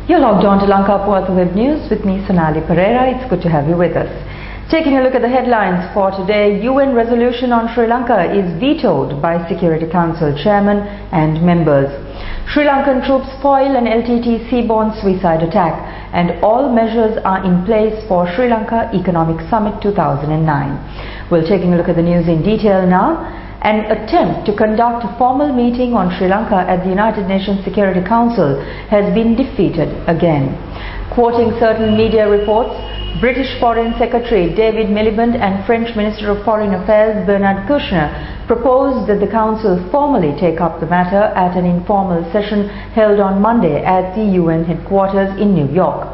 You're logged on to LANKAPUVATH Web News with me, Sonali Pereira. It's good to have you with us. Taking a look at the headlines for today, UN resolution on Sri Lanka is vetoed by Security Council chairman and members. Sri Lankan troops foil an LTT seaborne suicide attack, and all measures are in place for Sri Lanka Economic Summit 2009. We're taking a look at the news in detail now. An attempt to conduct a formal meeting on Sri Lanka at the United Nations Security Council has been defeated again. Quoting certain media reports, British Foreign Secretary David Miliband and French Minister of Foreign Affairs Bernard Kouchner proposed that the Council formally take up the matter at an informal session held on Monday at the UN headquarters in New York.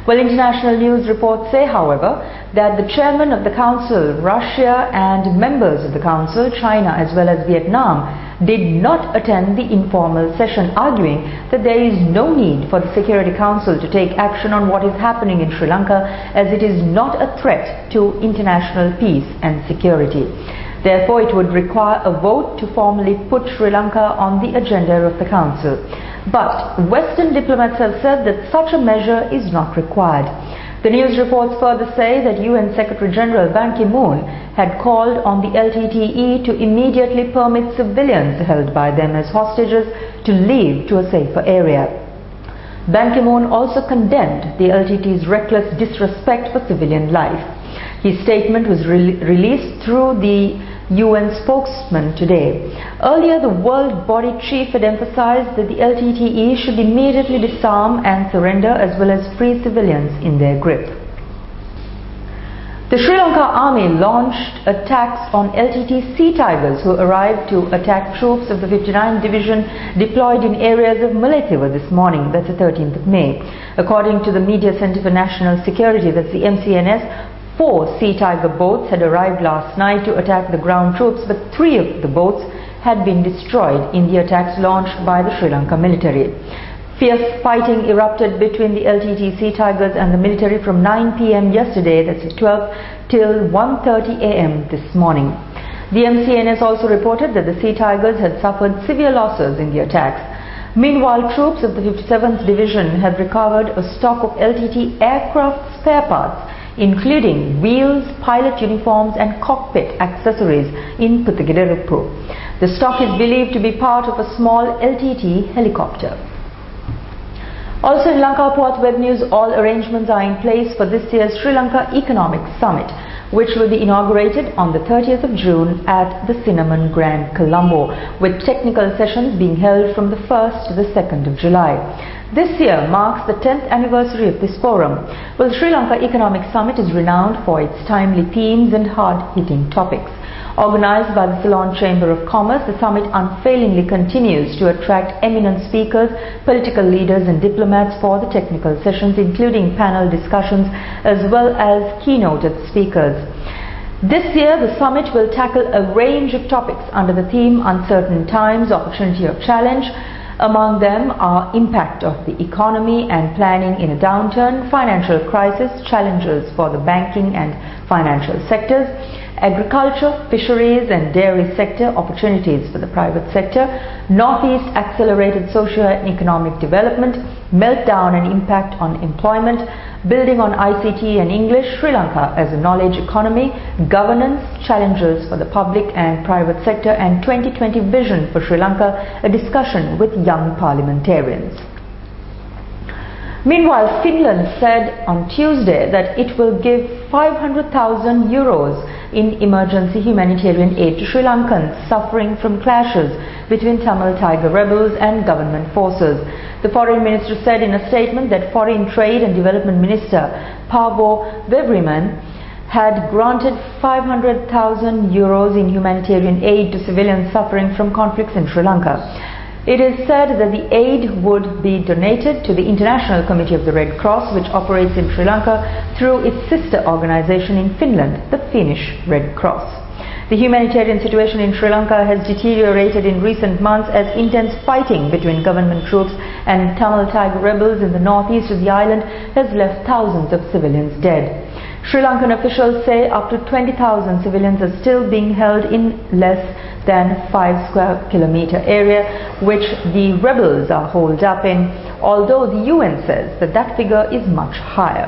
Well, international news reports say, however, that the chairman of the Council, Russia, and members of the Council, China as well as Vietnam, did not attend the informal session, arguing that there is no need for the Security Council to take action on what is happening in Sri Lanka, as it is not a threat to international peace and security. Therefore, it would require a vote to formally put Sri Lanka on the agenda of the Council. But Western diplomats have said that such a measure is not required. The news reports further say that UN Secretary General Ban Ki-moon had called on the LTTE to immediately permit civilians held by them as hostages to leave to a safer area. Ban Ki-moon also condemned the LTT's reckless disrespect for civilian life. His statement was released through the UN spokesman today. Earlier, the World Body Chief had emphasized that the LTTE should immediately disarm and surrender as well as free civilians in their grip. The Sri Lanka Army launched attacks on LTT Sea Tigers who arrived to attack troops of the 59th Division deployed in areas of Mullaitiva this morning, that's the 13th of May. According to the Media Center for National Security, that's the MCNS, 4 Sea Tiger boats had arrived last night to attack the ground troops, but 3 of the boats had been destroyed in the attacks launched by the Sri Lanka military. Fierce fighting erupted between the LTT Sea Tigers and the military from 9 p.m. yesterday, that's the 12th, till 1:30 a.m. this morning. The MCNS also reported that the Sea Tigers had suffered severe losses in the attacks. Meanwhile, troops of the 57th Division have recovered a stock of LTT aircraft spare parts, including wheels, pilot uniforms and cockpit accessories in Puthagederuppu. The stock is believed to be part of a small LTT helicopter. Also in LANKAPUVATH Web News, all arrangements are in place for this year's Sri Lanka Economic Summit, which will be inaugurated on the 30th of June at the Cinnamon Grand Colombo, with technical sessions being held from the 1st to the 2nd of July. This year marks the 10th anniversary of this forum. Well, the Sri Lanka Economic Summit is renowned for its timely themes and hard-hitting topics. Organized by the Ceylon Chamber of Commerce, the summit unfailingly continues to attract eminent speakers, political leaders and diplomats for the technical sessions, including panel discussions as well as keynoted speakers. This year, the summit will tackle a range of topics under the theme Uncertain Times, Opportunity or Challenge. Among them are impact of the economy and planning in a downturn, financial crisis, challenges for the banking and financial sectors, agriculture, fisheries and dairy sector, opportunities for the private sector, Northeast accelerated socio-economic development, meltdown and impact on employment, building on ICT and English, Sri Lanka as a knowledge economy, governance, challenges for the public and private sector, and 2020 vision for Sri Lanka, a discussion with young parliamentarians. Meanwhile, Finland said on Tuesday that it will give 500,000 euros in emergency humanitarian aid to Sri Lankans suffering from clashes between Tamil Tiger rebels and government forces. The foreign minister said in a statement that Foreign Trade and Development Minister Paavo Väyrynen had granted 500,000 euros in humanitarian aid to civilians suffering from conflicts in Sri Lanka. It is said that the aid would be donated to the International Committee of the Red Cross, which operates in Sri Lanka through its sister organization in Finland, the Finnish Red Cross. The humanitarian situation in Sri Lanka has deteriorated in recent months as intense fighting between government troops and Tamil Tiger rebels in the northeast of the island has left thousands of civilians dead. Sri Lankan officials say up to 20,000 civilians are still being held in less than 5 square kilometer area, which the rebels are holed up in, although the UN says that that figure is much higher.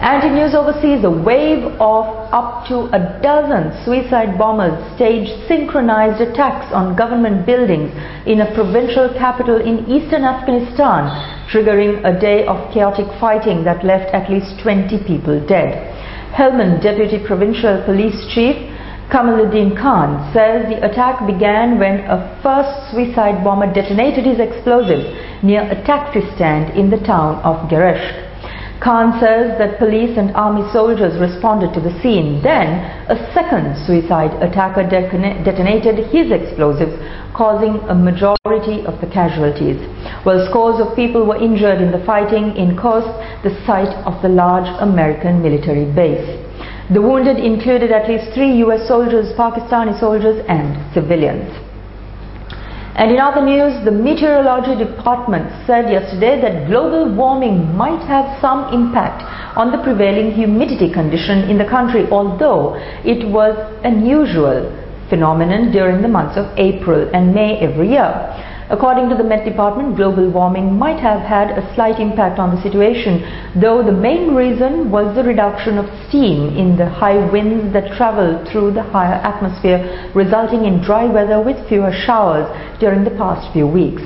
And in news overseas, a wave of up to a dozen suicide bombers staged synchronized attacks on government buildings in a provincial capital in eastern Afghanistan, triggering a day of chaotic fighting that left at least 20 people dead. Helmand Deputy Provincial Police Chief Kamaluddin Khan says the attack began when a first suicide bomber detonated his explosives near a taxi stand in the town of Gereshk. Khan says that police and army soldiers responded to the scene. Then, a second suicide attacker detonated his explosives, causing a majority of the casualties. While scores of people were injured in the fighting in Khost, the site of the large American military base. The wounded included at least 3 US soldiers, Pakistani soldiers and civilians. And in other news, the Meteorology Department said yesterday that global warming might have some impact on the prevailing humidity condition in the country, although it was an unusual phenomenon during the months of April and May every year. According to the Met Department, global warming might have had a slight impact on the situation, though the main reason was the reduction of steam in the high winds that traveled through the higher atmosphere, resulting in dry weather with fewer showers during the past few weeks.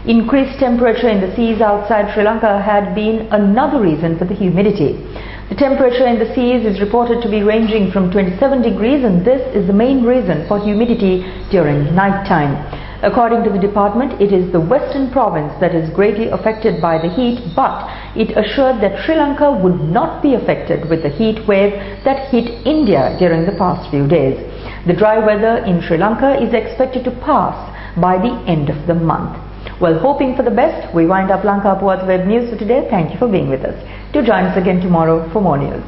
Increased temperature in the seas outside Sri Lanka had been another reason for the humidity. The temperature in the seas is reported to be ranging from 27 degrees, and this is the main reason for humidity during night time. According to the department, it is the western province that is greatly affected by the heat, but it assured that Sri Lanka would not be affected with the heat wave that hit India during the past few days. The dry weather in Sri Lanka is expected to pass by the end of the month. Well, hoping for the best, we wind up LANKAPUVATH Web News for today. Thank you for being with us. Do join us again tomorrow for more news.